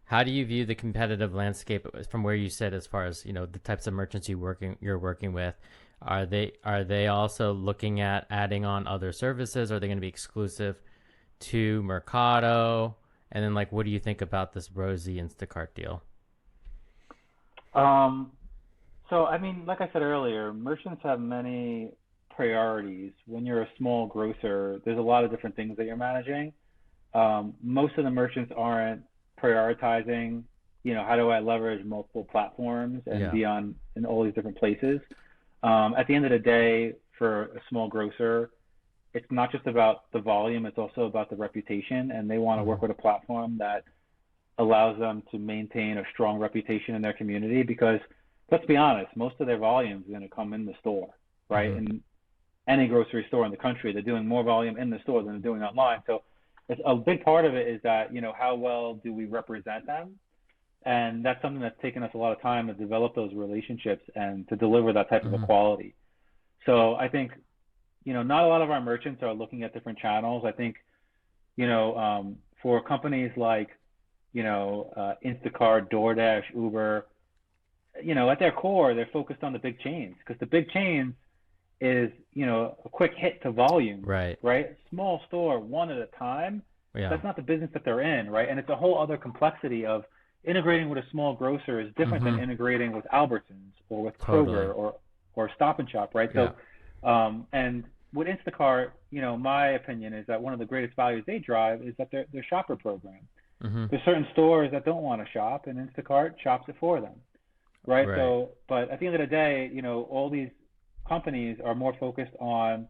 how do you view the competitive landscape from where you sit as far as, the types of merchants you're working with? Are they also looking at adding on other services? Are they going to be exclusive to Mercado? And then like what do you think about this Rosie Instacart deal? Um, so, I mean, like I said earlier, merchants have many priorities. When you're a small grocer, there's a lot of different things that you're managing. Most of the merchants aren't prioritizing, how do I leverage multiple platforms and Yeah. be on in all these different places. At the end of the day, for a small grocer, it's not just about the volume, it's also about the reputation, and they want to Mm-hmm. work with a platform that allows them to maintain a strong reputation in their community because let's be honest, most of their volume is going to come in the store, right? Mm-hmm. In any grocery store in the country, they're doing more volume in the store than they're doing online. So a big part of it is that, how well do we represent them? And that's something that's taken us a lot of time to develop those relationships and to deliver that type of equality. So I think, not a lot of our merchants are looking at different channels. I think, for companies like, Instacart, DoorDash, Uber, at their core, they're focused on the big chains because the big chains is, a quick hit to volume, right? Small store, one at a time. Yeah. That's not the business that they're in, right? And it's a whole other complexity of integrating with a small grocer is different than integrating with Albertsons or with Kroger or Stop and Shop, right? Yeah. So, and with Instacart, my opinion is that one of the greatest values they drive is that their shopper program. There's certain stores that don't want to shop, and Instacart shops it for them, right? So, but at the end of the day, all these companies are more focused on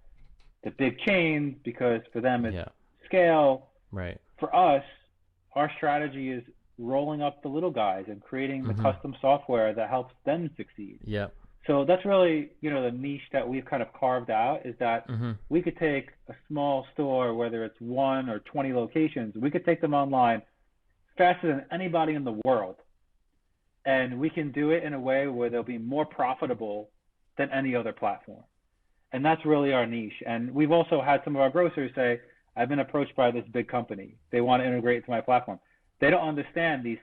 the big chains because for them it's scale. Right. For us, our strategy is rolling up the little guys and creating the custom software that helps them succeed. Yeah. So that's really, the niche that we've kind of carved out is that we could take a small store, whether it's 1 or 20 locations, we could take them online faster than anybody in the world. And we can do it in a way where they'll be more profitable than any other platform. And that's really our niche. And we've also had some of our grocers say, I've been approached by this big company. They want to integrate into my platform. They don't understand these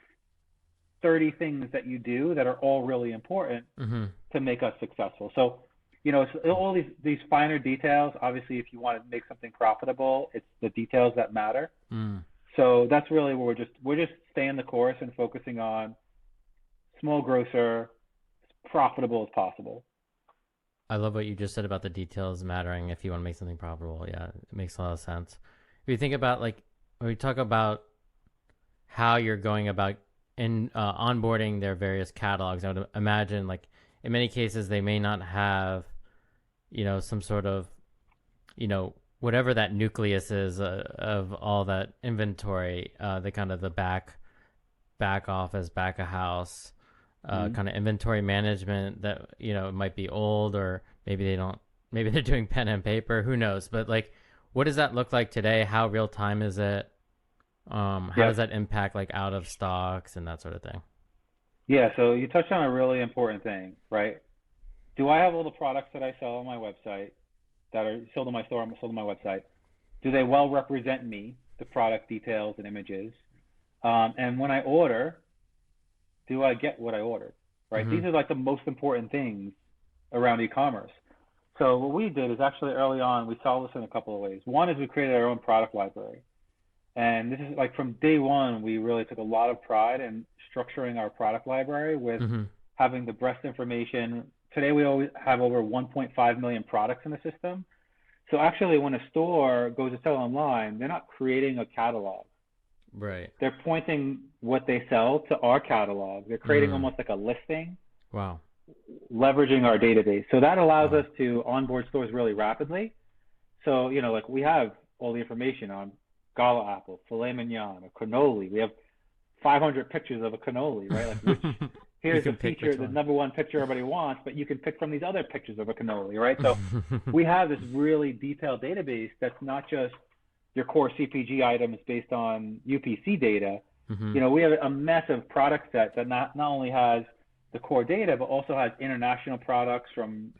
30 things that you do that are all really important to make us successful. So, it's all these finer details. Obviously, if you want to make something profitable, it's the details that matter. So that's really where we're just staying the course and focusing on small grocer, as profitable as possible. I love what you just said about the details mattering if you want to make something profitable. Yeah, it makes a lot of sense. If you think about when we talk about how you're going about onboarding their various catalogs, I would imagine in many cases they may not have, some sort of, whatever that nucleus is of all that inventory, the kind of the back office, back of house, kind of inventory management that, it might be old or maybe they're doing pen and paper, who knows? But what does that look like today? How real time is it? How does that impact out of stocks and that sort of thing? Yeah, so you touched on a really important thing, right? Do I have all the products that I sell on my website that are sold on my store, sold on my website? Do they well represent me, the product details and images? And when I order, do I get what I ordered, right? These are the most important things around e-commerce. So what we did is actually early on, we solved this in a couple of ways. One is we created our own product library. And this is from day one, we really took a lot of pride in structuring our product library with having the best information. Today, we always have over 1.5 million products in the system. So actually, when a store goes to sell online, they're not creating a catalog. Right. They're pointing what they sell to our catalog. They're creating almost like a listing. Wow. Leveraging our database. So that allows us to onboard stores really rapidly. So, we have all the information on Gala apple, filet mignon, or cannoli. We have 500 pictures of a cannoli, right? Here's the feature, the number one picture everybody wants, but you can pick from these other pictures of a cannoli, right? So we have this really detailed database that's not just your core CPG items based on UPC data. We have a massive product set that not only has the core data, but also has international products from,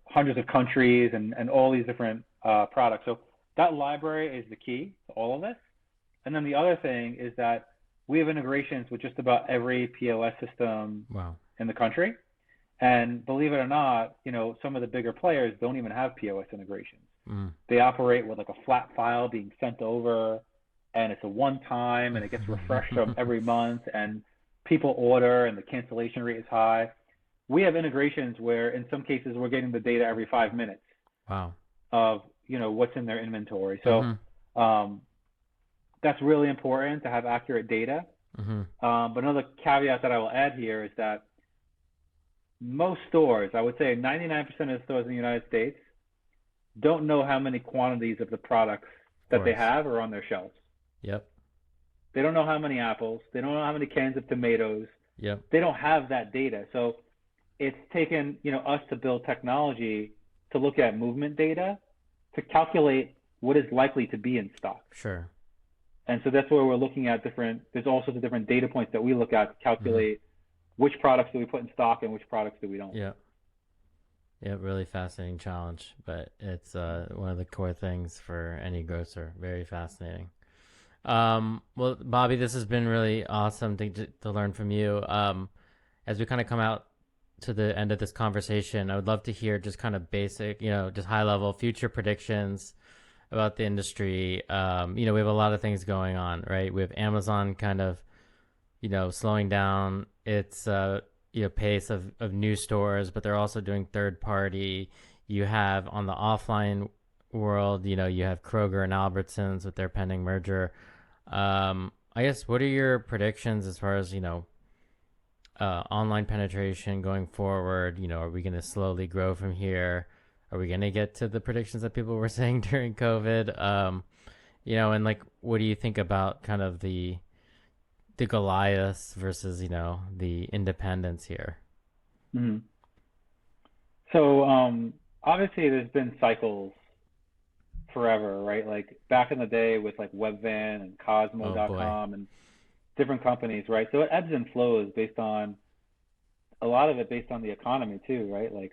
hundreds of countries and all these different products. So that library is the key to all of this. And then the other thing is that we have integrations with just about every POS system in the country. And believe it or not, some of the bigger players don't even have POS integrations. They operate with a flat file being sent over, and it's a one-time, and it gets refreshed every month, and people order, and the cancellation rate is high. We have integrations where, in some cases, we're getting the data every 5 minutes of what's in their inventory. So that's really important to have accurate data. But another caveat that I will add here is that most stores, I would say 99% of the stores in the United States, don't know how many quantities of the products that they have are on their shelves. Yep. They don't know how many apples. They don't know how many cans of tomatoes. Yep. They don't have that data. So it's taken, us to build technology to look at movement data, to calculate what is likely to be in stock. Sure. And so that's where we're looking at there's all sorts of different data points that we look at to calculate which products do we put in stock and which products do we don't. Yeah. Yeah, really fascinating challenge, but it's one of the core things for any grocer. Very fascinating. Well, Bobby, this has been really awesome to learn from you. As we kind of come out to the end of this conversation, I would love to hear just kind of basic, just high level future predictions about the industry. We have a lot of things going on, right? We have Amazon kind of, slowing down its, pace of new stores, but they're also doing third party. You have on the offline world, you have Kroger and Albertsons with their pending merger. I guess, what are your predictions as far as, online penetration going forward? Are we going to slowly grow from here? Are we going to get to the predictions that people were saying during COVID? And like, what do you think about kind of the Goliaths versus, the independents here? Mm-hmm. So obviously there's been cycles forever, right? Like back in the day with like Webvan and Cosmo.com and different companies, right? So it ebbs and flows based on a lot of it based on the economy too, right? Like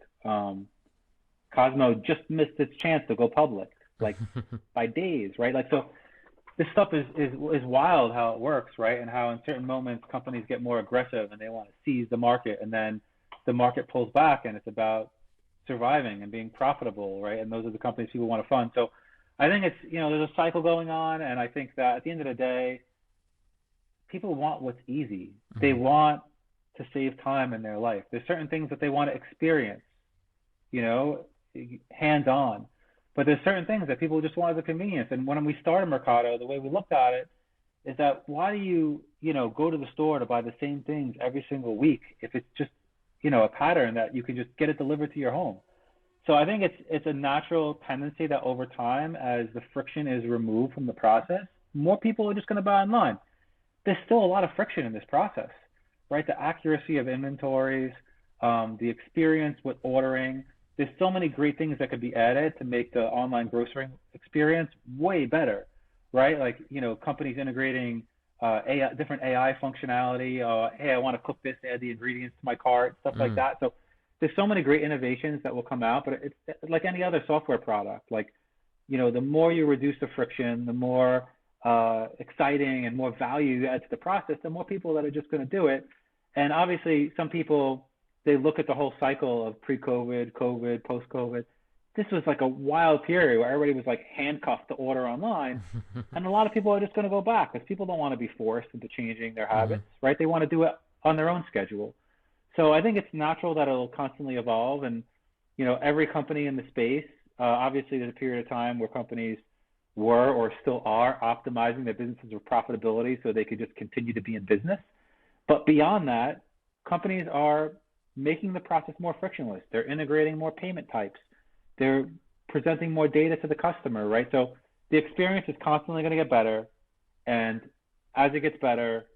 Cosmo just missed its chance to go public, like by days, right? Like so this stuff is wild how it works, right? And how in certain moments companies get more aggressive and they want to seize the market, and then the market pulls back and it's about surviving and being profitable, right? And those are the companies people want to fund. So I think it's, there's a cycle going on, and I think that at the end of the day, people want what's easy. Mm-hmm. They want to save time in their life. There's certain things that they want to experience, hands-on. But there's certain things that people just want as a convenience. And when we started Mercato, the way we looked at it is that why do you, go to the store to buy the same things every single week if it's just, a pattern that you can just get it delivered to your home? So I think it's a natural tendency that over time, as the friction is removed from the process, more people are just going to buy online. There's still a lot of friction in this process, right? The accuracy of inventories, the experience with ordering. There's so many great things that could be added to make the online grocery experience way better, right? Like, companies integrating different AI functionality. Hey, I want to cook this, add the ingredients to my cart, stuff like that. So there's so many great innovations that will come out, but it's like any other software product. Like, the more you reduce the friction, the more exciting and more value you add to the process, the more people that are just going to do it. And obviously, some people, they look at the whole cycle of pre-COVID, COVID, post-COVID. This was like a wild period where everybody was like handcuffed to order online. And a lot of people are just going to go back because people don't want to be forced into changing their habits, right? They want to do it on their own schedule. So I think it's natural that it'll constantly evolve. And, every company in the space, obviously there's a period of time where companies were or still are optimizing their businesses for profitability so they could just continue to be in business. But beyond that, companies are making the process more frictionless. They're integrating more payment types. They're presenting more data to the customer, right? So the experience is constantly going to get better. And as it gets better,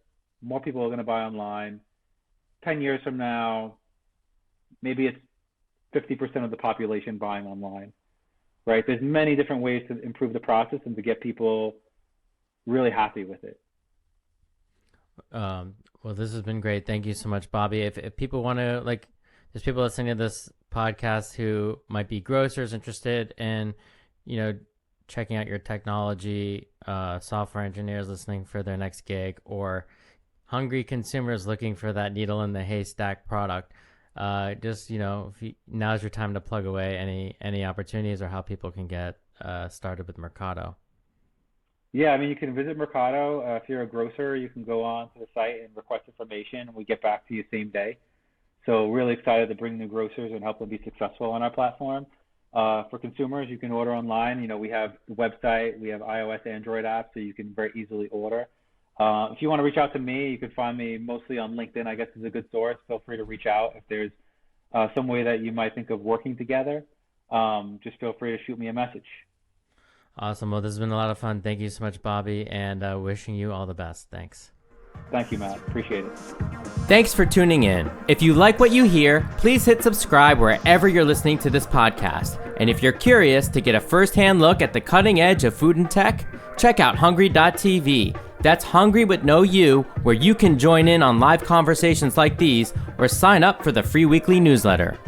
more people are going to buy online. 10 years from now, maybe it's 50% of the population buying online, right? There's many different ways to improve the process and to get people really happy with it. Well, this has been great. Thank you so much, Bobby. If people want to, there's people listening to this podcast who might be grocers interested in, checking out your technology, software engineers listening for their next gig, or hungry consumers looking for that needle in the haystack product. Now's your time to plug away any opportunities or how people can get started with Mercato. Yeah, I mean, you can visit Mercato. If you're a grocer, you can go on to the site and request information, and we get back to you same day. So really excited to bring new grocers and help them be successful on our platform. For consumers, you can order online. We have the website, we have iOS, Android apps, so you can very easily order. If you want to reach out to me, you can find me mostly on LinkedIn, I guess is a good source. Feel free to reach out if there's some way that you might think of working together. Just feel free to shoot me a message. Awesome. Well, this has been a lot of fun. Thank you so much, Bobby, and wishing you all the best. Thanks. Thank you, Matt. Appreciate it. Thanks for tuning in. If you like what you hear, please hit subscribe wherever you're listening to this podcast. And if you're curious to get a first-hand look at the cutting edge of food and tech, check out hungry.tv. That's Hungry with no U, where you can join in on live conversations like these or sign up for the free weekly newsletter.